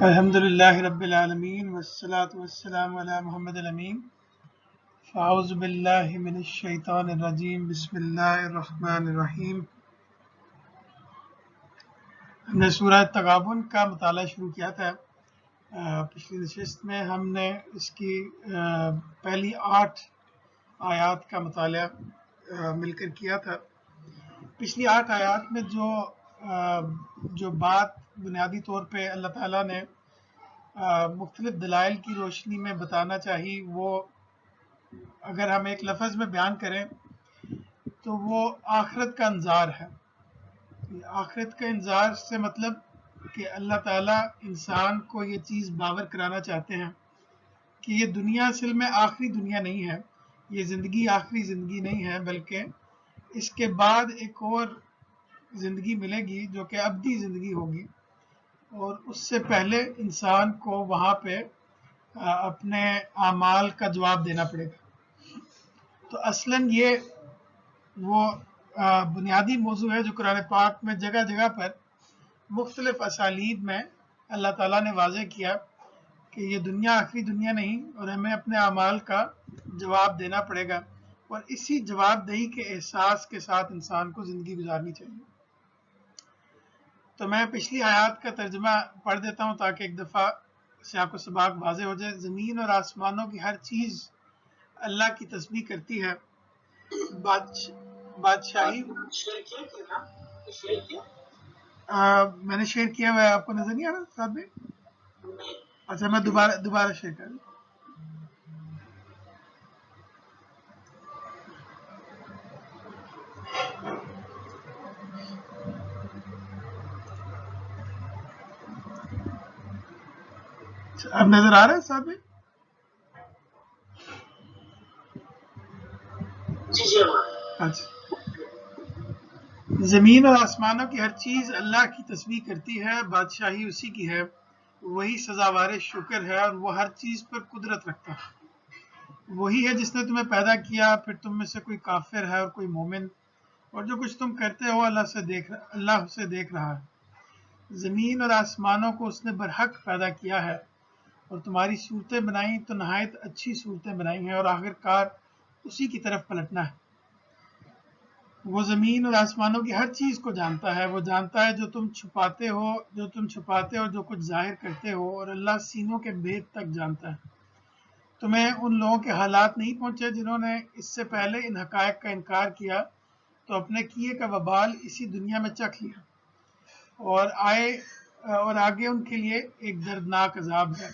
الحمدللہ رب العالمین والصلاة والسلام علی محمد الامین فاعوذ باللہ من الشیطان الرجیم بسم اللہ الرحمن الرحیم۔ ہم نے سورہ تغابن کا مطالعہ شروع کیا تھا۔ پچھلی نشست میں ہم نے اس کی پہلی 8 آیات کا مطالعہ مل کر کیا تھا۔ پچھلی 8 آیات میں جو بات بنیادی طور پہ اللہ تعالیٰ نے مختلف دلائل کی روشنی میں بتانا چاہیے، وہ اگر ہم ایک لفظ میں بیان کریں تو وہ آخرت کا انذار ہے۔ آخرت کا انذار سے مطلب کہ اللہ تعالیٰ انسان کو یہ چیز باور کرانا چاہتے ہیں کہ یہ دنیا اصل میں آخری دنیا نہیں ہے، یہ زندگی آخری زندگی نہیں ہے، بلکہ اس کے بعد ایک اور زندگی ملے گی جو کہ ابدی زندگی ہوگی، اور اس سے پہلے انسان کو وہاں پہ اپنے اعمال کا جواب دینا پڑے گا۔ تو اصلاً یہ وہ بنیادی موضوع ہے جو قرآن پاک میں جگہ جگہ پر مختلف اسالیب میں اللہ تعالیٰ نے واضح کیا کہ یہ دنیا آخری دنیا نہیں، اور ہمیں اپنے اعمال کا جواب دینا پڑے گا، اور اسی جواب دہی کے احساس کے ساتھ انسان کو زندگی گزارنی چاہیے۔ تو میں پچھلی آیات کا ترجمہ پڑھ دیتا ہوں تاکہ ایک دفعہ سیاق و سباق واضح ہو جائے۔ زمین اور آسمانوں کی ہر چیز اللہ کی تسبیح کرتی ہے، بادشاہی میں نے شیئر کیا ہوا ہے، آپ کو نظر نہیں آ رہا ساتھ میں؟ اچھا میں دوبارہ شیئر کر دوں۔ اب نظر آ رہا ہے صاحب؟ اچھا، زمین اور آسمانوں کی ہر چیز اللہ کی تسبیح کرتی ہے، بادشاہی اسی کی ہے، وہی سزاوار شکر ہے، اور وہ ہر چیز پر قدرت رکھتا ہے۔ وہی ہے جس نے تمہیں پیدا کیا، پھر تم میں سے کوئی کافر ہے اور کوئی مومن، اور جو کچھ تم کرتے ہو اللہ سے دیکھ رہا ہے۔ زمین اور آسمانوں کو اس نے برحق پیدا کیا ہے، اور تمہاری صورتیں بنائیں تو نہایت اچھی صورتیں بنائی ہیں، اور آخرکار اسی کی طرف پلٹنا ہے۔ وہ زمین اور آسمانوں کی ہر چیز کو جانتا ہے، وہ جانتا ہے جو تم چھپاتے ہو جو کچھ ظاہر کرتے ہو، اور اللہ سینوں کے بھید تک جانتا ہے۔ تمہیں ان لوگوں کے حالات نہیں پہنچے جنہوں نے اس سے پہلے ان حقائق کا انکار کیا تو اپنے کیے کا وبال اسی دنیا میں چکھ لیا، اور آگے ان کے لیے ایک دردناک عذاب ہے۔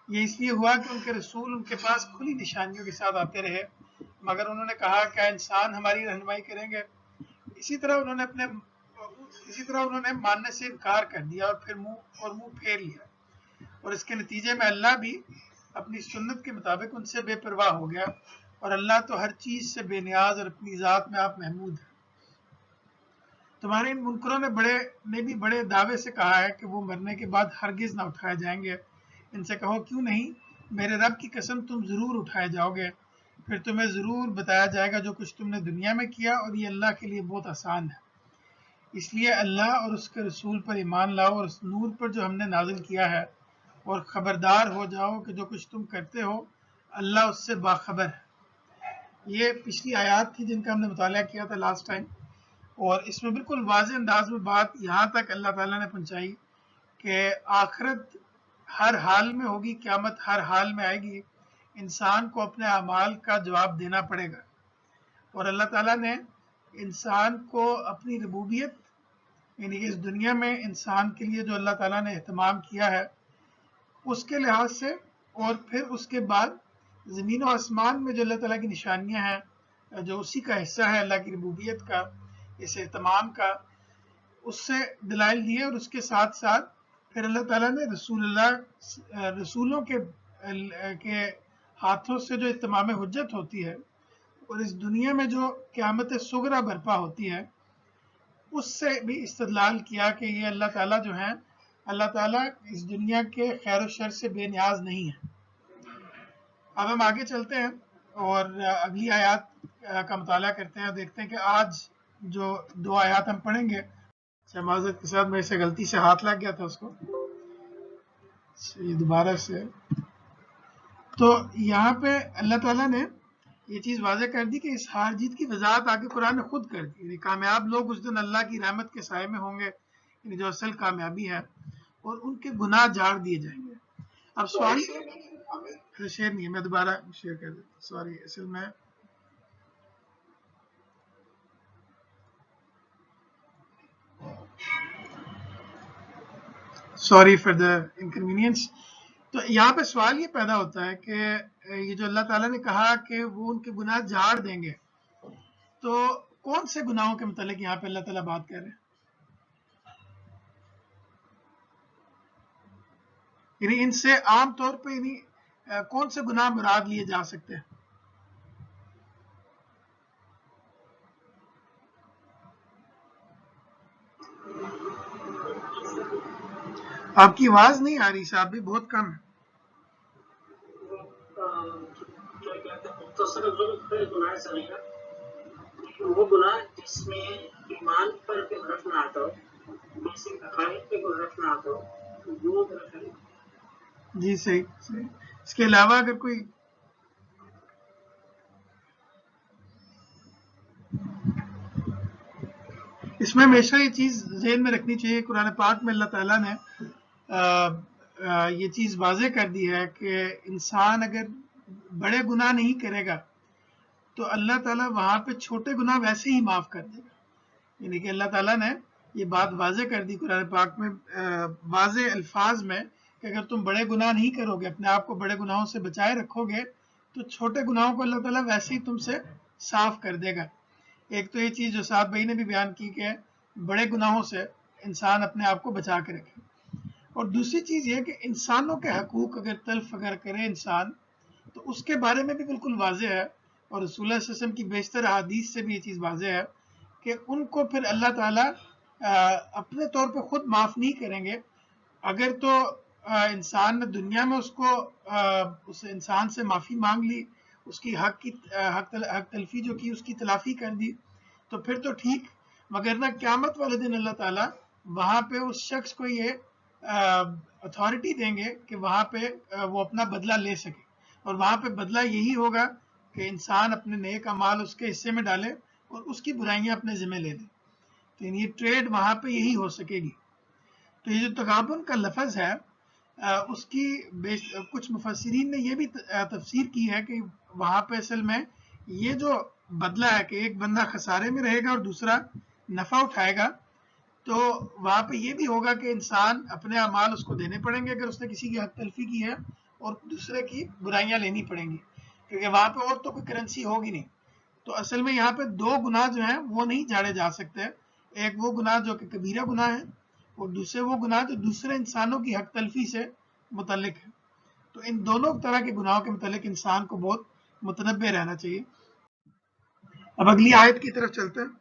یہ اس لیے ہوا کہ ان کے رسول ان کے پاس کھلی نشانیوں کے ساتھ آتے رہے، مگر انہوں نے کہا کیا انسان ہماری رہنمائی کریں گے؟ اسی طرح انہوں نے ماننے سے انکار کر دیا اور پھر منہ پھیر لیا، اور اس کے نتیجے میں اللہ بھی اپنی سنت کے مطابق ان سے بے پرواہ ہو گیا، اور اللہ تو ہر چیز سے بے نیاز اور اپنی ذات میں آپ محمود ہیں۔ تمہارے ان منکروں نے بھی بڑے دعوے سے کہا ہے کہ وہ مرنے کے بعد ہرگز نہ اٹھائے جائیں گے۔ ان سے کہو کیوں نہیں، میرے رب کی قسم تم ضرور اٹھائے جاؤ گے، پھر تمہیں ضرور بتایا جائے گا جو کچھ تم نے دنیا میں کیا، اور یہ اللہ کے لیے بہت آسان ہے۔ اس لیے اللہ اور اس کے رسول پر ایمان لاؤ، اور اس نور پر جو ہم نے نازل کیا ہے، اور خبردار ہو جاؤ کہ جو کچھ تم کرتے ہو اللہ اس سے باخبر ہے۔ یہ پچھلی آیات تھی جن کا ہم نے مطالعہ کیا تھا لاسٹ ٹائم، اور اس میں بالکل واضح انداز میں بات یہاں تک اللہ تعالیٰ نے پہنچائی کہ آخرت ہر حال میں ہوگی، قیامت ہر حال میں آئے گی، انسان کو اپنے اعمال کا جواب دینا پڑے گا۔ اور اللہ تعالیٰ نے انسان کو اپنی ربوبیت، یعنی کہ اس دنیا میں انسان کے لیے جو اللہ تعالیٰ نے اہتمام کیا ہے اس کے لحاظ سے، اور پھر اس کے بعد زمین و آسمان میں جو اللہ تعالیٰ کی نشانیاں ہیں، جو اسی کا حصہ ہے اللہ کی ربوبیت کا، اس اہتمام کا، اس سے دلائل دیے، اور اس کے ساتھ ساتھ پھر اللہ تعالیٰ نے رسولوں کے ہاتھوں سے جو اتمام حجت ہوتی ہے، اور اس دنیا میں جو قیامت صغریٰ برپا ہوتی ہے، اس سے بھی استدلال کیا کہ یہ اللہ تعالیٰ جو ہیں، اللہ تعالیٰ اس دنیا کے خیر و شر سے بے نیاز نہیں ہے۔ اب ہم آگے چلتے ہیں اور اگلی آیات کا مطالعہ کرتے ہیں، دیکھتے ہیں کہ آج جو 2 آیات ہم پڑھیں گے، معذرت کے ساتھ میرے سے غلطی سے ہاتھ لگ گیا تھا اس کو۔ یہ دوبارہ سے تو یہاں پہ اللہ تعالیٰ نے یہ چیز واضح کر دی کہ اس ہار جیت کی وضاحت آگے قرآن نے خود کر دی. یعنی کامیاب لوگ اس دن اللہ کی رحمت کے سائے میں ہوں گے، یعنی جو اصل کامیابی ہے، اور ان کے گناہ جھاڑ دیے جائیں گے. اب سوال شیئر نہیں ہے، میں دوبارہ شیئر کر دیتا ہوں. سوری، اصل میں سوری فار دا انکنوینئنس. تو یہاں پہ سوال یہ پیدا ہوتا ہے کہ یہ جو اللہ تعالیٰ نے کہا کہ وہ ان کے گناہ جھاڑ دیں گے، تو کون سے گناہوں کے متعلق یہاں پہ اللہ تعالیٰ بات کر رہے ہیں؟ یعنی ان سے عام طور پہ یعنی کون سے گناہ مراد لیے جا سکتے ہیں؟ آپ کی آواز نہیں آ رہی صاحب، بھی بہت کم ہے. وہ گناہ جس میں ایمان پر کوئی حرف نہ آتا ہو، بیسک عقائد پہ کوئی حرف نہ آتا ہو، وہ حرف ہے. جی صحیح صحیح. اس کے علاوہ اگر کوئی اس میں ہمیشہ یہ چیز ذہن میں رکھنی چاہیے، قرآن پاک میں اللہ تعالیٰ نے یہ چیز واضح کر دی ہے کہ انسان اگر بڑے گناہ نہیں کرے گا تو اللہ تعالیٰ وہاں پہ چھوٹے گناہ ویسے ہی معاف کر دے گا. یعنی کہ اللہ تعالیٰ نے یہ بات واضح کر دی قرآن پاک میں واضح الفاظ میں کہ اگر تم بڑے گناہ نہیں کرو گے، اپنے آپ کو بڑے گناہوں سے بچائے رکھو گے، تو چھوٹے گناہوں کو اللہ تعالیٰ ویسے ہی تم سے صاف کر دے گا. ایک تو یہ چیز جو سعد بھائی نے بھی بیان کی کہ بڑے گناہوں سے انسان اپنے آپ کو بچا کے رکھے، اور دوسری چیز یہ کہ انسانوں کے حقوق اگر تلف اگر کرے انسان تو اس کے بارے میں بھی بالکل واضح ہے، اور رسول اللہ صلی اللہ علیہ وسلم کی بیشتر احادیث سے بھی یہ چیز واضح ہے کہ ان کو پھر اللہ تعالیٰ اپنے طور پہ خود معاف نہیں کریں گے. اگر تو انسان نے دنیا میں اس انسان سے معافی مانگ لی، اس کی حق تلفی جو کی اس کی تلافی کر دی تو پھر تو ٹھیک، مگر نہ قیامت والے دن اللہ تعالیٰ وہاں پہ اس شخص کو یہ اتھارٹی دیں گے کہ وہاں پہ وہ اپنا بدلہ لے سکے، اور وہاں پہ بدلہ یہی ہوگا کہ انسان اپنے نیک اعمال اس کے حصے میں ڈالے اور اس کی برائیاں اپنے ذمہ لے لے. تو یہ ٹریڈ وہاں پہ یہی ہو سکے گی. تو یہ جو تغابن کا لفظ ہے اس کی کچھ مفسرین نے یہ بھی تفسیر کی ہے کہ وہاں پہ اصل میں یہ جو بدلہ ہے کہ ایک بندہ خسارے میں رہے گا اور دوسرا نفع اٹھائے گا، تو وہاں پہ یہ بھی ہوگا کہ انسان اپنے اعمال اس کو دینے پڑیں گے اگر اس نے کسی کی حق تلفی کی ہے، اور دوسرے کی برائیاں لینی پڑیں گی، کیونکہ وہاں پہ اور تو کوئی کرنسی ہوگی نہیں. تو اصل میں یہاں پہ دو گناہ جو ہیں وہ نہیں جھاڑے جا سکتے. ایک وہ گناہ جو کہ کبیرہ گناہ ہے، اور دوسرے وہ گناہ جو دوسرے انسانوں کی حق تلفی سے متعلق ہے. تو ان دونوں طرح کے گناہوں کے متعلق انسان کو بہت متنبع رہنا چاہیے. اب اگلی آیت کی طرف چلتے ہیں.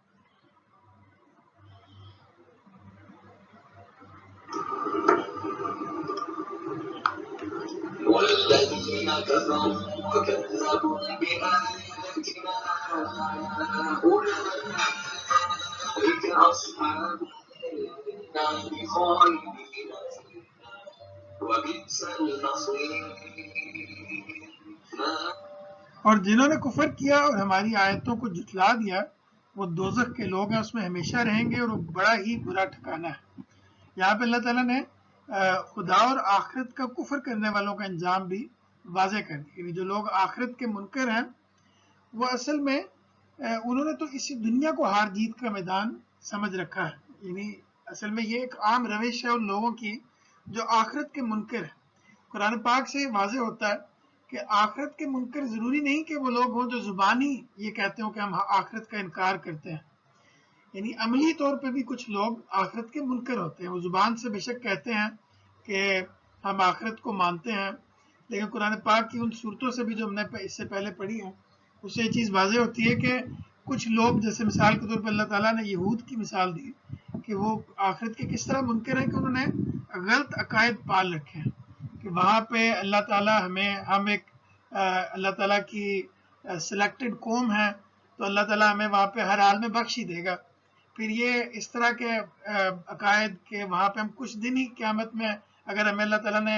والذين كفروا وكذبوا بآياتنا أولئك أصحاب النار خالدين وبئس المصير. اور جنہوں نے کفر کیا اور ہماری آیتوں کو جھٹلا دیا وہ دوزخ کے لوگ ہیں، اس میں ہمیشہ رہیں گے اور وہ بڑا ہی برا ٹھکانہ ہے. یہاں پہ اللہ تعالیٰ نے خدا اور آخرت کا کفر کرنے والوں کا انجام بھی واضح کر دیا. یعنی جو لوگ آخرت کے منکر ہیں وہ اصل میں انہوں نے تو اسی دنیا کو ہار جیت کا میدان سمجھ رکھا ہے. یعنی اصل میں یہ ایک عام روش ہے ان لوگوں کی جو آخرت کے منکر ہیں. قرآن پاک سے واضح ہوتا ہے کہ آخرت کے منکر ضروری نہیں کہ وہ لوگ ہوں جو زبانی یہ کہتے ہوں کہ ہم آخرت کا انکار کرتے ہیں. یعنی عملی طور پہ بھی کچھ لوگ آخرت کے منکر ہوتے ہیں. وہ زبان سے بے شک کہتے ہیں کہ ہم آخرت کو مانتے ہیں، لیکن قرآن پاک کی ان صورتوں سے بھی جو ہم نے اس سے پہلے پڑھی ہیں اس سے یہ چیز واضح ہوتی ہے کہ کچھ لوگ، جیسے مثال کے طور پر اللہ تعالیٰ نے یہود کی مثال دی کہ وہ آخرت کے کس طرح منکر ہیں کہ انہوں نے غلط عقائد پال رکھے ہیں کہ وہاں پہ اللہ تعالیٰ ہم ایک اللہ تعالیٰ کی سلیکٹڈ قوم ہے، تو اللہ تعالیٰ ہمیں وہاں پہ ہر حال میں بخش ہی دے گا. پھر یہ اس طرح کے عقائد کے وہاں پہ ہم کچھ دن ہی قیامت میں اگر ہمیں اللہ تعالیٰ نے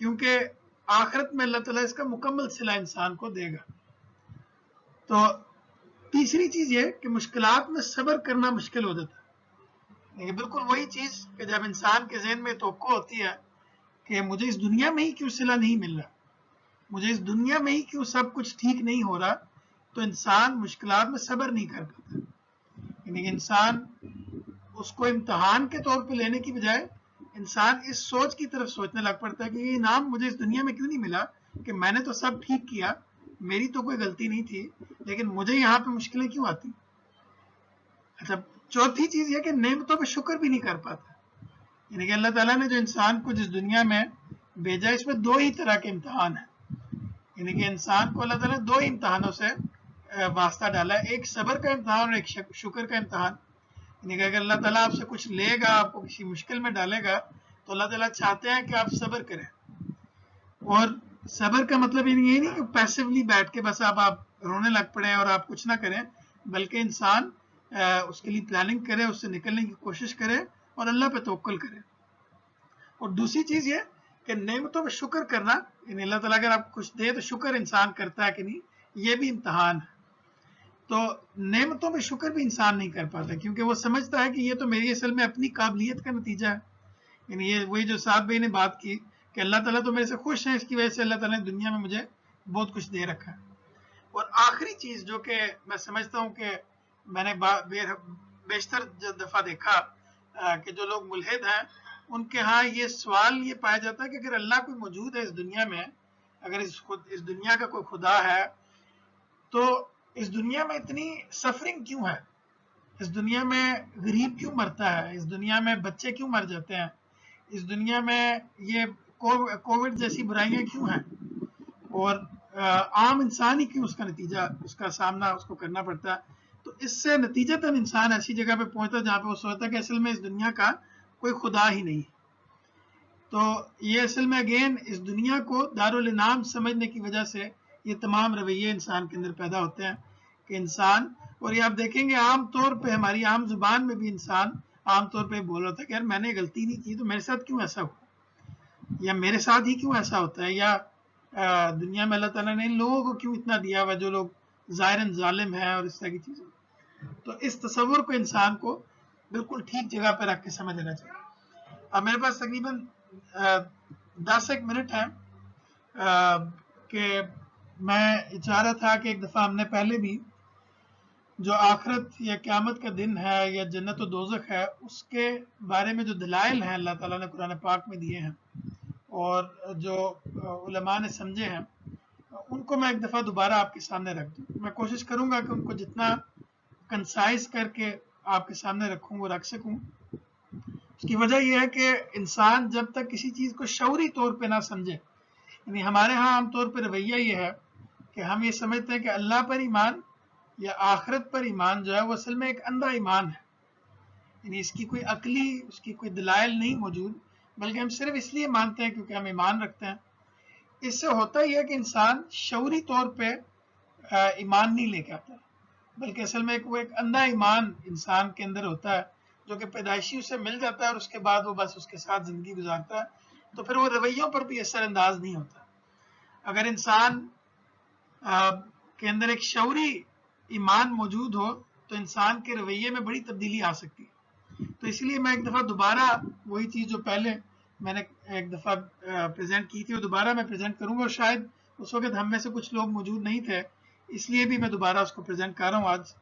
کیونکہ آخرت میں اللہ تعالیٰ اس کا مکمل صلہ انسان کو دے گا. تو تیسری چیز یہ کہ مشکلات میں صبر کرنا مشکل ہو جاتا ہے. یہ بالکل وہی چیز کہ جب انسان کے ذہن میں توقع ہوتی ہے کہ مجھے اس دنیا میں ہی کیوں صلہ نہیں مل رہا, مجھے اس دنیا میں ہی کیوں سب کچھ ٹھیک نہیں ہو رہا, تو انسان مشکلات میں صبر نہیں کر پاتا. یعنی کہ انسان اس کو امتحان کے طور پہ لینے کی بجائے انسان اس سوچ کی طرف سوچنے لگ پڑتا ہے کہ یہ انعام مجھے اس دنیا میں کیوں نہیں ملا, کہ میں نے تو سب ٹھیک کیا, میری تو کوئی غلطی نہیں تھی, لیکن مجھے یہاں پہ مشکلیں کیوں آتی. اچھا, چوتھی چیز یہ کہ نعمتوں پہ شکر بھی نہیں کر پاتا. یعنی کہ اللہ تعالیٰ نے جو انسان کو جس دنیا میں بھیجا, اس میں دو ہی طرح کے امتحان ہیں. یعنی کہ انسان کو اللہ تعالیٰ نے دو ہی امتحانوں سے واسطہ ڈالا ہے, ایک صبر کا امتحان اور ایک شکر کا امتحان. یعنی کہ اگر اللہ تعالیٰ آپ سے کچھ لے گا, آپ کو کسی مشکل میں ڈالے گا, تو اللہ تعالیٰ چاہتے ہیں کہ آپ صبر کریں. اور صبر کا مطلب یہ نہیں کہ پیسively بیٹھ کے بس آپ رونے لگ پڑیں اور آپ کچھ نہ کریں, بلکہ انسان اس کے لیے پلاننگ کرے, اس سے نکلنے کی کوشش کرے اور اللہ پہ توکل کرے. اور دوسری چیز یہ کہ نعمتوں پہ شکر کرنا, یعنی اللہ تعالیٰ اگر آپ کچھ دے تو شکر انسان کرتا ہے کہ نہیں, یہ بھی امتحان ہے. تو نعمتوں پہ شکر بھی انسان نہیں کر پاتا, کیونکہ وہ سمجھتا ہے کہ یہ تو میری اصل میں اپنی قابلیت کا نتیجہ ہے. یعنی یہ وہی جو سعد بھائی نے بات کی کہ اللہ تعالیٰ تو میرے سے خوش ہے, اس کی وجہ سے اللہ تعالیٰ نے دنیا میں مجھے بہت کچھ دے رکھا ہے. اور آخری چیز جو کہ میں سمجھتا ہوں کہ میں نے بیشتر دفعہ دیکھا کہ جو لوگ ملحد ہیں ان کے ہاں یہ سوال یہ پایا جاتا ہے کہ اگر اللہ کوئی موجود ہے اس دنیا میں, اگر اس دنیا کا کوئی خدا ہے, تو اس دنیا میں اتنی سفرنگ کیوں ہے, اس دنیا میں غریب کیوں مرتا ہے, اس دنیا میں بچے کیوں مر جاتے ہیں, اس دنیا میں یہ کووڈ جیسی برائیاں کیوں ہیں, اور عام انسان ہی کیوں اس کا نتیجہ, اس کا سامنا اس کو کرنا پڑتا ہے. تو اس سے نتیجتاً انسان ایسی جگہ پہ پہنچتا جہاں پہ وہ سوچتا ہے کہ اصل میں اس دنیا کا کوئی خدا ہی نہیں. تو یہ اصل میں اگین اس دنیا کو دارالانعام سمجھنے کی وجہ سے یہ تمام رویے انسان کے اندر پیدا ہوتے ہیں کہ انسان, اور یہ آپ دیکھیں گے عام طور پہ ہماری عام زبان میں بھی انسان عام طور پہ بول رہا تھا کہ یار میں نے غلطی نہیں کی تو میرے ساتھ کیوں ایسا ہوا, یا میرے ساتھ ہی کیوں ایسا ہوتا ہے, یا دنیا میں اللہ تعالیٰ نے ان لوگوں کو کیوں اتنا دیا ہوا جو لوگ ظاہراً ظالم ہیں, اور اس طرح کی چیزیں. تو اس تصور کو انسان کو بالکل ٹھیک جگہ پہ رکھ کے سمجھ لینا چاہیے. اب میرے پاس تقریباً 10 منٹ ہے کہ میں چاہ رہا تھا کہ ایک دفعہ ہم نے پہلے بھی جو آخرت یا قیامت کا دن ہے یا جنت و دوزخ ہے, اس کے بارے میں جو دلائل ہیں اللہ تعالیٰ نے قرآن پاک میں دیے ہیں اور جو علماء نے سمجھے ہیں, ان کو میں ایک دفعہ دوبارہ آپ کے سامنے رکھ دوں. میں کوشش کروں گا کہ ان کو جتنا کنسائز کر کے آپ کے سامنے رکھوں وہ رکھ سکوں. اس کی وجہ یہ ہے کہ انسان جب تک کسی چیز کو شعوری طور پہ نہ سمجھے, یعنی ہمارے ہاں عام طور پہ رویہ یہ ہے کہ ہم یہ سمجھتے ہیں کہ اللہ پر ایمان یا آخرت پر ایمان جو ہے وہ اصل میں ایک اندھا ایمان ہے, یعنی اس کی کوئی عقلی, اس کی کوئی دلائل نہیں موجود, بلکہ ہم صرف اس لیے مانتے ہیں کیونکہ ہم ایمان رکھتے ہیں. اس سے ہوتا ہی ہے کہ انسان شعوری طور پہ ایمان نہیں لے کے آتا, بلکہ اصل میں وہ ایک اندھا ایمان انسان کے اندر ہوتا ہے جو کہ پیدائشی اسے مل جاتا ہے اور اس کے بعد وہ بس اس کے ساتھ زندگی گزارتا ہے, تو پھر وہ رویوں پر بھی اثر انداز نہیں ہوتا. اگر انسان کے اندر ایک شعوری ایمان موجود ہو تو انسان کے رویے میں بڑی تبدیلی آ سکتی ہے. تو اس لیے میں ایک دفعہ دوبارہ وہی چیز جو پہلے میں نے ایک دفعہ پریزنٹ کی تھی وہ دوبارہ میں پریزنٹ کروں گا, اور شاید اس وقت ہم میں سے کچھ لوگ موجود نہیں تھے, اس لیے بھی میں دوبارہ اس کو پریزنٹ کر رہا ہوں آج,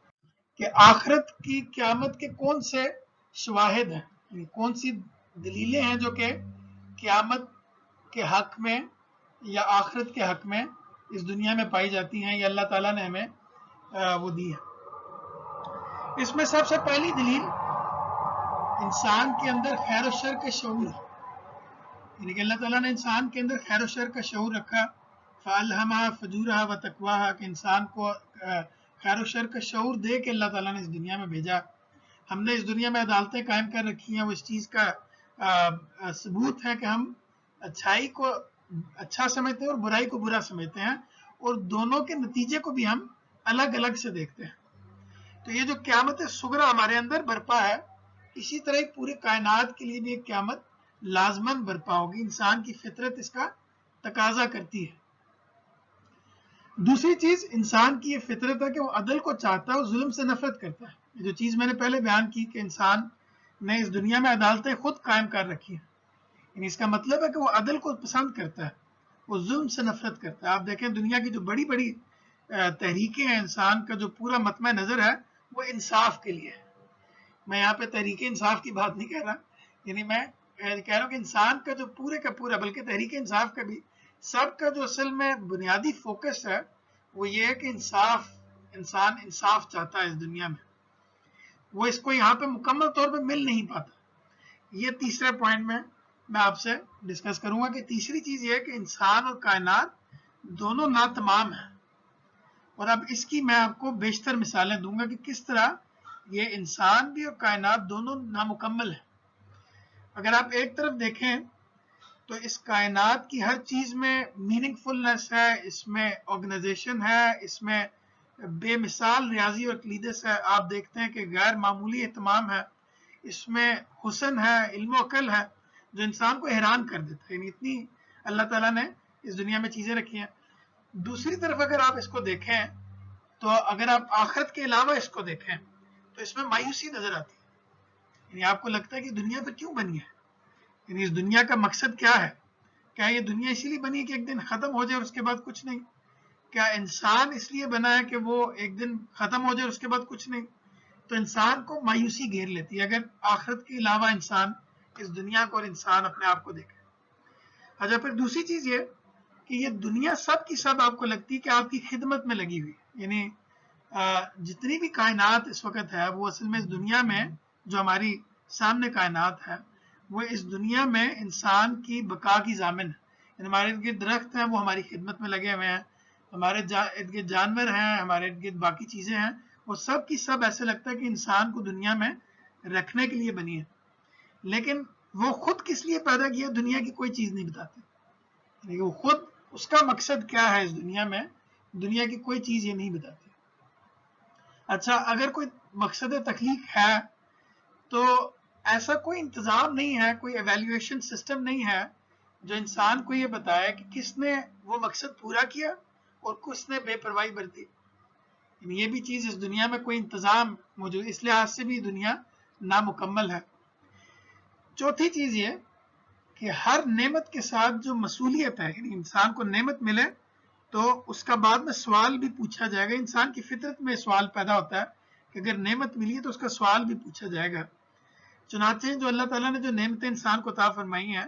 کہ آخرت کی قیامت کے کون سے شواہد ہیں, یعنی کون سی دلیلیں ہیں جو کہ قیامت کے حق میں یا آخرت کے حق میں اس دنیا میں پائی جاتی ہیں یا اللہ تعالیٰ نے ہمیں وہ دی ہے. اس میں سب سے پہلی دلیل انسان کے اندر خیر و شر کا شعور ہے, یعنی کہ اللہ تعالیٰ نے انسان کے اندر خیر و شر کا شعور رکھا, فَأَلْهَمَهَا فُجُورَهَا وَتَقْوَاهَا, کہ انسان کو خیر و شر کا شعور دے کے اللہ تعالیٰ نے اس دنیا میں بھیجا. ہم نے اس دنیا میں عدالتیں قائم کر رکھی ہیں, وہ اس چیز کا ثبوت ہے کہ ہم اچھائی کو اچھا سمجھتے ہیں اور برائی کو برا سمجھتے ہیں, اور دونوں کے نتیجے کو بھی ہم الگ الگ سے دیکھتے ہیں. تو یہ جو قیامت صغریٰ ہمارے اندر برپا ہے, اسی طرح پوری کائنات کے لیے بھی ایک قیامت لازماً برپا ہوگی. انسان کی فطرت اس کا تقاضا کرتی ہے۔ دوسری چیز انسان کی یہ فطرت ہے کہ وہ عدل کو چاہتا ہے اور ظلم سے نفرت کرتا ہے۔ جو چیز میں نے پہلے بیان کی کہ انسان نے اس دنیا میں عدالتیں خود قائم کر رکھی ہیں، یعنی اس کا مطلب ہے کہ وہ عدل کو پسند کرتا ہے، وہ ظلم سے نفرت کرتا ہے۔ آپ دیکھیں دنیا کی جو بڑی بڑی تحریکیں ہیں، انسان کا جو پورا مطمع نظر ہے وہ انصاف کے لیے ہے۔ میں یہاں پہ تحریک انصاف کی بات نہیں کہہ رہا، یعنی میں کہہ رہا ہوں کہ انسان کا جو پورے کا پورا، بلکہ تحریک انصاف کا بھی سب کا جو اصل میں بنیادی فوکس ہے وہ یہ ہے کہ انسان انصاف چاہتا ہے اس دنیا میں، وہ اس کو یہاں پہ مکمل طور پہ مل نہیں پاتا۔ یہ تیسرے پوائنٹ میں آپ سے ڈسکس کروں گا کہ تیسری چیز یہ ہے کہ انسان اور کائنات دونوں ناتمام ہیں، اور اب اس کی میں آپ کو بیشتر مثالیں دوں گا کہ کس طرح یہ انسان بھی اور کائنات دونوں نامکمل ہیں۔ اگر آپ ایک طرف دیکھیں تو اس کائنات کی ہر چیز میں میننگ فلنس ہے، اس میں آرگنائزیشن ہے، اس میں بے مثال ریاضی اور عقیدت ہے، آپ دیکھتے ہیں کہ غیر معمولی اہتمام ہے، اس میں حسن ہے، علم و عقل ہے جو انسان کو حیران کر دیتا ہے، یعنی اتنی اللہ تعالیٰ نے اس دنیا میں چیزیں رکھی ہیں۔ دوسری طرف اگر آپ اس کو دیکھیں تو اگر آپ آخرت کے علاوہ اس کو دیکھیں تو اس میں مایوسی نظر آتی ہے، یعنی آپ کو لگتا ہے کہ دنیا پہ کیوں بنی ہے، یعنی اس دنیا کا مقصد کیا ہے؟ کیا یہ دنیا اسی لیے بنی ہے کہ ایک دن ختم ہو جائے اور اس کے بعد کچھ نہیں؟ کیا انسان اس لیے بنا ہے کہ وہ ایک دن ختم ہو جائے اور اس کے بعد کچھ نہیں؟ تو انسان کو مایوسی گھیر لیتی ہے اگر آخرت کے علاوہ انسان اس دنیا کو اور انسان اپنے آپ کو دیکھے۔ اچھا، پھر دوسری چیز یہ کہ یہ دنیا سب کی سب آپ کو لگتی ہے کہ آپ کی خدمت میں لگی ہوئی، یعنی جتنی بھی کائنات اس وقت ہے وہ اصل میں اس دنیا میں جو ہماری سامنے کائنات ہے وہ اس دنیا میں انسان کی بقا کی ضامن ہے، یعنی ہمارے ارد گرد درخت ہیں وہ ہماری خدمت میں لگے ہوئے ہیں، ہمارے ارد گرد جانور ہیں، ہمارے ارد گرد باقی چیزیں ہیں، وہ سب کی سب ایسے لگتا ہے کہ انسان کو دنیا میں رکھنے کے لیے بنی ہے، لیکن وہ خود کس لیے پیدا کیا دنیا کی کوئی چیز نہیں بتاتے، یعنی وہ خود اس کا مقصد کیا ہے اس دنیا میں، دنیا کی کوئی چیز یہ نہیں بتاتی۔ اچھا، اگر کوئی مقصد تخلیق ہے تو ایسا کوئی انتظام نہیں ہے، کوئی ایویلیویشن سسٹم نہیں ہے جو انسان کو یہ بتائے کہ کس نے وہ مقصد پورا کیا اور کس نے بے پرواہی برتی، یہ بھی چیز اس دنیا میں کوئی انتظام موجود، اس لحاظ سے بھی دنیا نامکمل ہے۔ چوتھی چیز یہ کہ ہر نعمت کے ساتھ جو مسئولیت ہے، یعنی انسان کو نعمت ملے تو اس کا بعد میں سوال بھی پوچھا جائے گا، انسان کی فطرت میں سوال پیدا ہوتا ہے کہ اگر نعمت ملی ہے تو اس کا سوال بھی پوچھا جائے گا۔ چنانچہ جو اللہ تعالیٰ نے جو نعمتیں انسان کو عطا فرمائی ہیں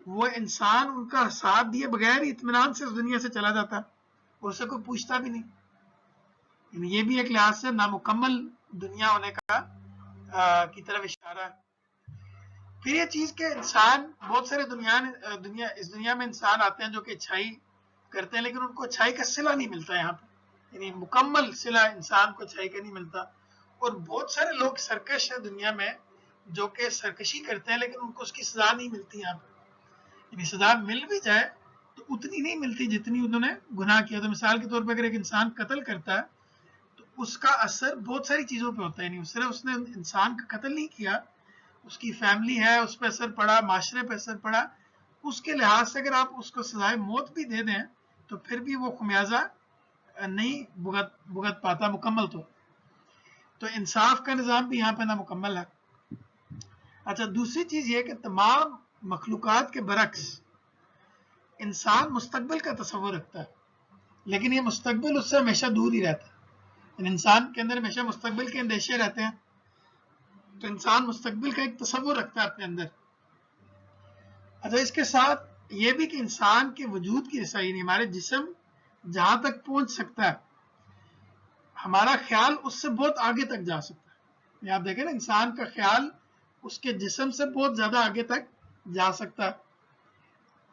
وہ انسان ان کا حساب دیے بغیر اطمینان سے اس دنیا سے چلا جاتا ہے اور اسے کوئی پوچھتا بھی نہیں، یعنی یہ بھی ایک لحاظ سے نامکمل دنیا ہونے کا کی طرف اشارہ ہے۔ پھر یہ چیز کہ انسان بہت سارے اس دنیا میں انسان آتے ہیں جو کہ اچھائی کرتے ہیں لیکن ان کو اچھائی کا صلہ نہیں ملتا یہاں پہ، یعنی مکمل صلہ انسان کو اچھائی کا نہیں ملتا، اور بہت سارے لوگ سرکش ہیں دنیا میں جو کہ سرکشی کرتے ہیں لیکن ان کو اس کی سزا نہیں ملتی یہاں پہ، یعنی سزا مل بھی جائے تو اتنی نہیں ملتی جتنی انہوں نے گناہ کیا۔ تو مثال کے طور پہ اگر ایک انسان قتل کرتا ہے تو اس کا اثر بہت ساری چیزوں پہ ہوتا ہے، یعنی صرف اس نے انسان کا قتل نہیں کیا، اس کی فیملی ہے اس پہ اثر پڑا، معاشرے پہ اثر پڑا، اس کے لحاظ سے اگر آپ اس کو سزائے موت بھی دے دیں تو پھر بھی وہ خمیازہ نہیں بھگت پاتا مکمل طور، تو انصاف کا نظام بھی یہاں پہ نامکمل ہے۔ اچھا، دوسری چیز یہ کہ تمام مخلوقات کے برعکس انسان مستقبل کا تصور رکھتا ہے، لیکن یہ مستقبل اس سے ہمیشہ دور ہی رہتا ہے، انسان کے اندر ہمیشہ مستقبل کے اندیشے رہتے ہیں، تو انسان مستقبل کا ایک تصور رکھتا ہے اپنے اندر۔ اچھا، اس کے ساتھ یہ بھی کہ انسان کے وجود کی رسائی، یعنی ہمارے جسم جہاں تک پہنچ سکتا ہے ہمارا خیال اس سے بہت آگے تک جا سکتا ہے، آپ دیکھیں نا انسان کا خیال اس کے جسم سے بہت زیادہ آگے تک جا سکتا ہے۔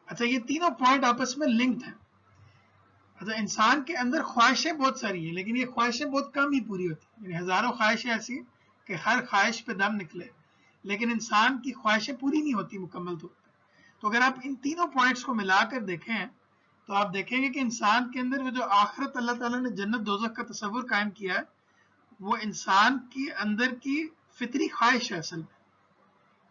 اچھا، یہ تینوں پوائنٹ آپس میں لنکڈ ہیں۔ اچھا، انسان کے اندر خواہشیں بہت ساری ہیں لیکن یہ خواہشیں بہت کم ہی پوری ہوتی ہیں، یعنی ہزاروں خواہشیں ایسی کہ ہر خواہش پہ دم نکلے، لیکن انسان کی خواہشیں پوری نہیں ہوتی مکمل طور پہ۔ تو اگر آپ ان تینوں پوائنٹس کو ملا کر دیکھیں تو آپ دیکھیں گے کہ انسان کے اندر وہ جو آخرت اللہ تعالیٰ نے جنت دوزخ کا تصور قائم کیا ہے وہ انسان کی اندر کی فطری خواہش ہے، اصل میں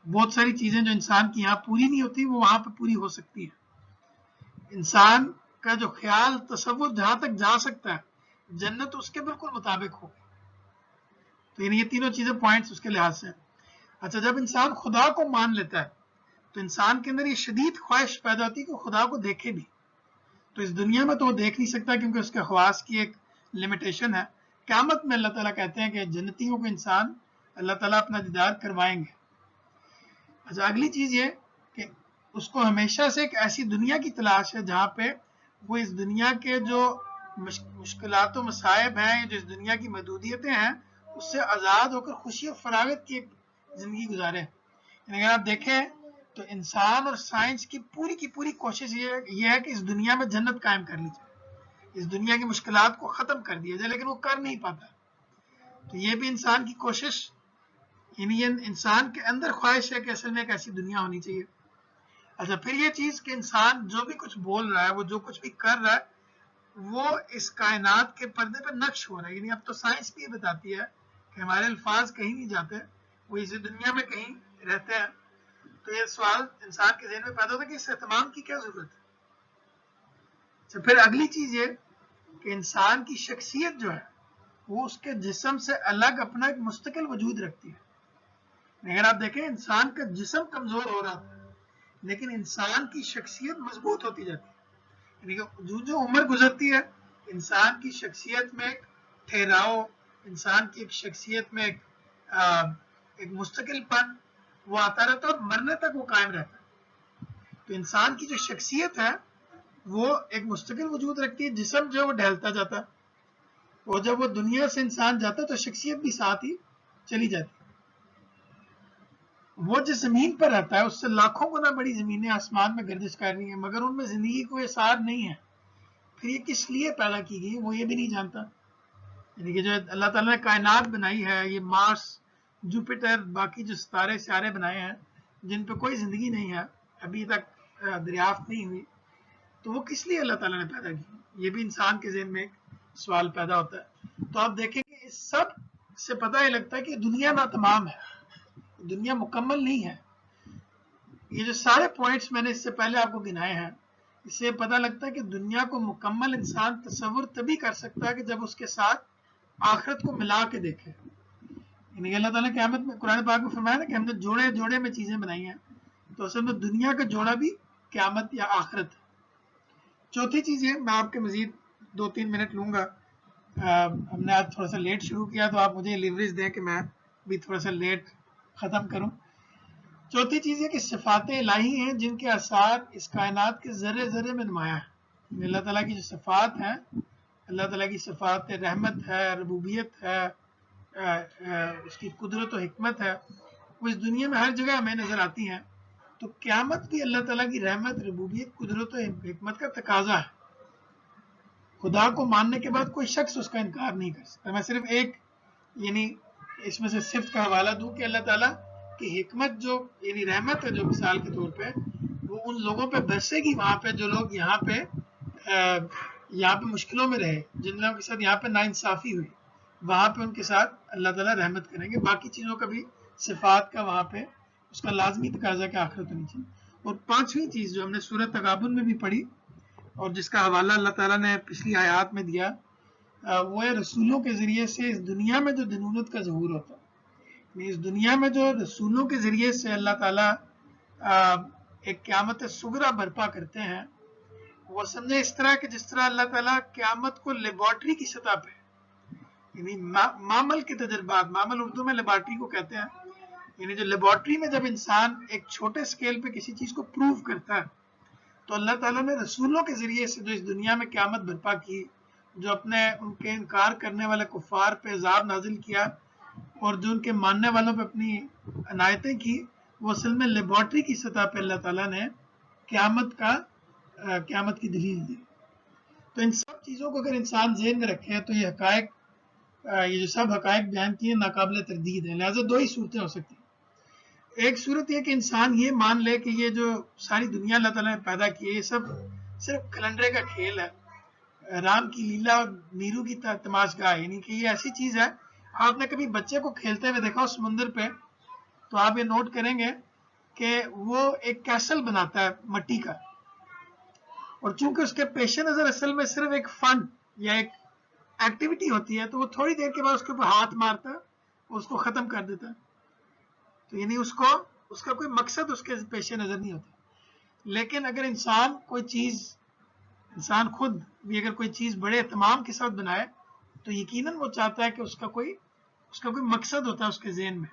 بہت ساری چیزیں جو انسان کی یہاں پوری نہیں ہوتی وہ وہاں پہ پوری ہو سکتی ہیں۔ انسان کا جو خیال تصور جہاں تک جا سکتا ہے جنت اس کے بالکل مطابق ہوگی. تو یہ تینوں چیزیں پوائنٹس اس کے لحاظ سے. اچھا جب انسان خدا کو مان لیتا ہے تو انسان کے اندر یہ شدید خواہش پیدا ہوتی ہے کہ خدا کو دیکھے بھی. تو اس دنیا میں تو وہ دیکھ نہیں سکتا کیونکہ اس کے خواص کی ایک لمیٹیشن ہے. قیامت میں اللہ تعالیٰ کہتے ہیں کہ جنتیوں کو انسان اللہ تعالیٰ اپنا دیدار کروائیں گے. اچھا اگلی چیز یہ کہ اس کو ہمیشہ سے ایک ایسی دنیا کی تلاش ہے جہاں پہ وہ اس دنیا کے جو مشکلات و مصائب ہیں, جو اس دنیا کی محدودیتیں ہیں, اس سے آزاد ہو کر خوشی و فراغت کی ایک زندگی گزارے. یعنی اگر آپ دیکھیں تو انسان اور سائنس کی پوری کوشش یہ ہے کہ اس دنیا میں جنت قائم کر لی جائے, اس دنیا کی مشکلات کو ختم کر دیا جائے, لیکن وہ کر نہیں پاتا. تو یہ بھی انسان کی کوشش, یعنی انسان کے اندر خواہش ہے کہ اصل میں ایک ایسی دنیا ہونی چاہیے. اچھا پھر یہ چیز کہ انسان جو بھی کچھ بول رہا ہے, وہ جو کچھ بھی کر رہا ہے, وہ اس کائنات کے پردے پہ نقش ہو رہا ہے. یعنی اب تو سائنس بھی یہ بتاتی ہے کہ ہمارے الفاظ کہیں نہیں جاتے, وہ اسی دنیا میں کہیں رہتے ہیں. تو یہ سوال انسان کے ذہن میں پیدا ہوتا ہے کہ اس اہتمام کی کیا ضرورت ہے. اچھا پھر اگلی چیز یہ کہ انسان کی شخصیت جو ہے وہ اس کے جسم سے الگ اپنا ایک مستقل وجود رکھتی ہے. اگر آپ دیکھیں انسان کا جسم کمزور ہو رہا ہے لیکن انسان کی شخصیت مضبوط ہوتی جاتی ہے. یعنی کہ جو عمر گزرتی ہے انسان کی شخصیت میں ایک ٹھہراؤ, انسان کی ایک شخصیت میں ایک مستقل پن وہ آتا رہتا ہے اور مرنے تک وہ قائم رہتا ہے. تو انسان کی جو شخصیت ہے وہ ایک مستقل وجود رکھتی ہے, جسم جو ہے وہ ڈھلتا جاتا ہے, اور جب وہ دنیا سے انسان جاتا ہے تو شخصیت بھی ساتھ ہی چلی جاتی ہے. وہ جس زمین پر رہتا ہے اس سے لاکھوں گنا بڑی زمینیں آسمان میں گردش کر رہی ہیں, مگر ان میں زندگی کوئی اثار نہیں ہے. پھر یہ کس لیے پیدا کی گئی وہ یہ بھی نہیں جانتا. یعنی کہ جو اللہ تعالیٰ نے کائنات بنائی ہے, یہ مارس, جوپیٹر, باقی جو ستارے سیارے بنائے ہیں جن پہ کوئی زندگی نہیں ہے, ابھی تک دریافت نہیں ہوئی, تو وہ کس لیے اللہ تعالیٰ نے پیدا کی, یہ بھی انسان کے ذہن میں ایک سوال پیدا ہوتا ہے. تو آپ دیکھیں کہ اس سب سے پتہ یہ لگتا ہے کہ دنیا ناتمام ہے, دنیا مکمل نہیں ہے. یہ جو سارے پوائنٹس میں نے اس سے پہلے آپ کو گنائے ہیں, اس سے پتہ لگتا ہے کہ دنیا کو مکمل انسان تصور تبھی کر سکتا ہے کہ جب اس کے ساتھ آخرت کو ملا کے دیکھے. یعنی اللہ تعالیٰ نے قیامت میں قرآن پاک میں فرمایا نا کہ ہم نے جوڑے جوڑے میں چیزیں بنائی ہیں, تو اصل میں دنیا کا جوڑا بھی قیامت یا آخرت ہے. چوتھی چیز یہ, میں آپ کے مزید 2-3 منٹ لوں گا, ہم نے آج تھوڑا سا لیٹ شروع کیا تو آپ مجھے لیوریج دیں کہ میں بھی تھوڑا سا لیٹ ختم کروں. چوتھی چیز یہ کہ صفات الہی ہیں جن کے اثار اس کائنات کے ذرے ذرے میں نمایاں ہیں. اللہ تعالیٰ کی جو صفات ہیں, اللہ تعالیٰ کی صفات رحمت ہے, ربوبیت ہے, اس کی قدرت و حکمت ہے, وہ اس دنیا میں ہر جگہ ہمیں نظر آتی ہیں. تو قیامت بھی اللہ تعالیٰ کی رحمت, ربوبیت, قدرت و حکمت کا تقاضا ہے. خدا کو ماننے کے بعد کوئی شخص اس کا انکار نہیں کر سکتا. میں صرف ایک یعنی اس میں سے صفت کا حوالہ دوں کہ اللہ تعالیٰ کی حکمت جو یعنی رحمت ہے, جو مثال کے طور پہ وہ ان لوگوں پہ برسے گی وہاں پہ جو لوگ یہاں پہ مشکلوں میں رہے, جن لوگوں کے ساتھ یہاں پہ ناانصافی ہوئی, وہاں پہ ان کے ساتھ اللہ تعالیٰ رحمت کریں گے. باقی چیزوں کا بھی صفات کا وہاں پہ اس کا لازمی تقاضا کہ آخرت ہونی چاہیے. اور پانچویں چیز جو ہم نے سورۃ تغابن میں بھی پڑھی اور جس کا حوالہ اللہ تعالیٰ نے پچھلی آیات میں دیا, وہ ہے رسولوں کے ذریعے سے اس دنیا میں جو دنونت کا ظہور ہوتا ہے. اس دنیا میں جو رسولوں کے ذریعے سے اللہ تعالیٰ ایک قیامت صغریٰ برپا کرتے ہیں, وہ سمجھے اس طرح کہ جس طرح اللہ تعالیٰ قیامت کو لیبارٹری کی سطح پہ, یعنی معمل کے تجربات, معمل اردو میں لیبارٹری کو کہتے ہیں, یعنی جو لیبارٹری میں جب انسان ایک چھوٹے سکیل پہ کسی چیز کو پروو کرتا ہے, تو اللہ تعالیٰ نے رسولوں کے ذریعے سے جو اس دنیا میں قیامت برپا کی, جو ان کے انکار کرنے والے کفار پہ عذاب نازل کیا اور جو ان کے ماننے والوں پہ اپنی عنایتیں کی, وہ اصل میں لیبارٹری کی سطح پہ اللہ تعالیٰ نے قیامت کی دلیل دی. تو ان سب چیزوں کو اگر انسان ذہن میں رکھے تو یہ حقائق, یہ جو سب حقائق بیان کیے ناقابل تردید ہیں. لہٰذا دو ہی صورتیں ہو سکتی ہیں. ایک صورت یہ کہ انسان یہ مان لے کہ یہ جو ساری دنیا اللہ تعالیٰ نے پیدا کی ہے یہ سب صرف کلنڈرے کا کھیل ہے, رام کی لیلا اور نیرو کی تماشگاہ, یعنی کہ یہ ایسی چیز ہے. آپ نے کبھی بچے کو کھیلتے ہوئے دیکھا ہو سمندر پہ, تو آپ یہ نوٹ کریں گے کہ وہ ایک کیسل بناتا ہے مٹی کا, اور چونکہ اس کے پیش نظر اصل میں صرف ایک فن یا ایک ایکٹیویٹی ہوتی ہے تو وہ تھوڑی دیر کے بعد اس کے اوپر ہاتھ مارتا ہے، اس کو ختم کر دیتا ہے. تو یعنی اس کا کوئی مقصد اس کے پیش نظر نہیں ہوتا. لیکن اگر انسان خود بھی اگر کوئی چیز بڑے اہتمام کے ساتھ بنائے تو یقیناً وہ چاہتا ہے کہ اس کا کوئی مقصد ہوتا ہے اس کے ذہن میں.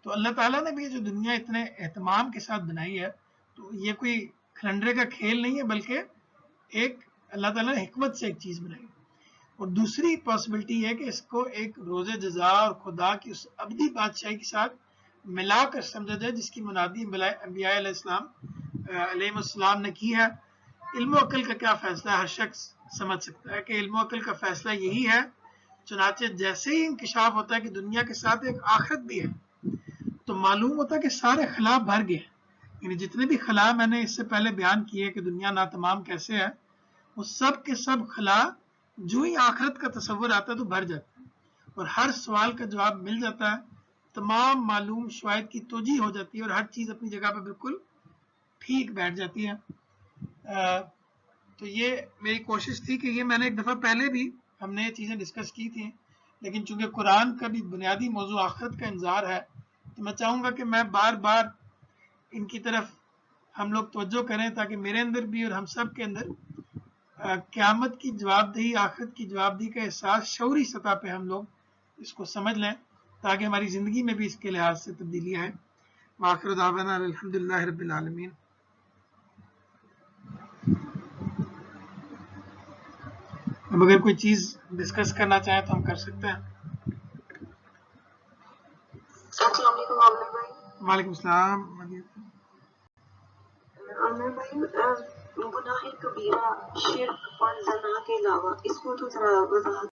تو اللہ تعالیٰ نے بھی جو دنیا اتنے اہتمام کے ساتھ بنائی ہے تو یہ کوئی کھلنڈرے کا کھیل نہیں ہے، بلکہ ایک اللہ تعالیٰ نے حکمت سے ایک چیز بنائی. اور دوسری پاسبلٹی ہے کہ اس کو ایک روز جزا اور خدا کی اس ابدی بادشاہی کے ساتھ ملا کر سمجھا جائے، جس کی منادی انبیاء علیہ السلام نے کی ہے. علم و عقل کا کیا فیصلہ ہے؟ ہر شخص سمجھ سکتا ہے کہ علم و عقل کا فیصلہ یہی ہے. چنانچہ جیسے ہی انکشاف ہوتا ہے کہ دنیا کے ساتھ ایک آخرت بھی ہے تو معلوم ہوتا ہے کہ سارے خلا بھر گئے. یعنی جتنے بھی خلا میں نے اس سے پہلے بیان کیے کہ دنیا ناتمام کیسے ہے، وہ سب کے سب خلا جو ہی آخرت کا تصور آتا ہے تو بھر جاتا ہے اور ہر سوال کا جواب مل جاتا ہے. تمام معلوم شواہد کی توجیہ ہو جاتی ہے اور ہر چیز اپنی جگہ پہ بالکل ٹھیک بیٹھ جاتی ہے. تو یہ میری کوشش تھی کہ یہ میں نے ایک دفعہ پہلے بھی ہم نے یہ چیزیں ڈسکس کی تھیں، لیکن چونکہ قرآن کا بھی بنیادی موضوع آخرت کا انذار ہے تو میں چاہوں گا کہ میں بار بار ان کی طرف ہم لوگ توجہ کریں تاکہ میرے اندر بھی اور ہم سب کے اندر قیامت کی جواب دہی، آخرت کی جواب دہی کا احساس شعوری سطح پہ ہم لوگ اس کو سمجھ لیں تاکہ ہماری زندگی میں بھی اس کے لحاظ سے تبدیلی آئے. وآخر دعوانا الحمدللہ رب العالمین. اب اگر کوئی چیز ڈسکس کرنا چاہیں تو ہم کر سکتے ہیں. السلام علیکم عامر بھائی. وعلیکم السلام. عامر بھائی، گناہ کبیرہ، شرک اور زنا کے علاوہ اس کو تو ذرا وضاحت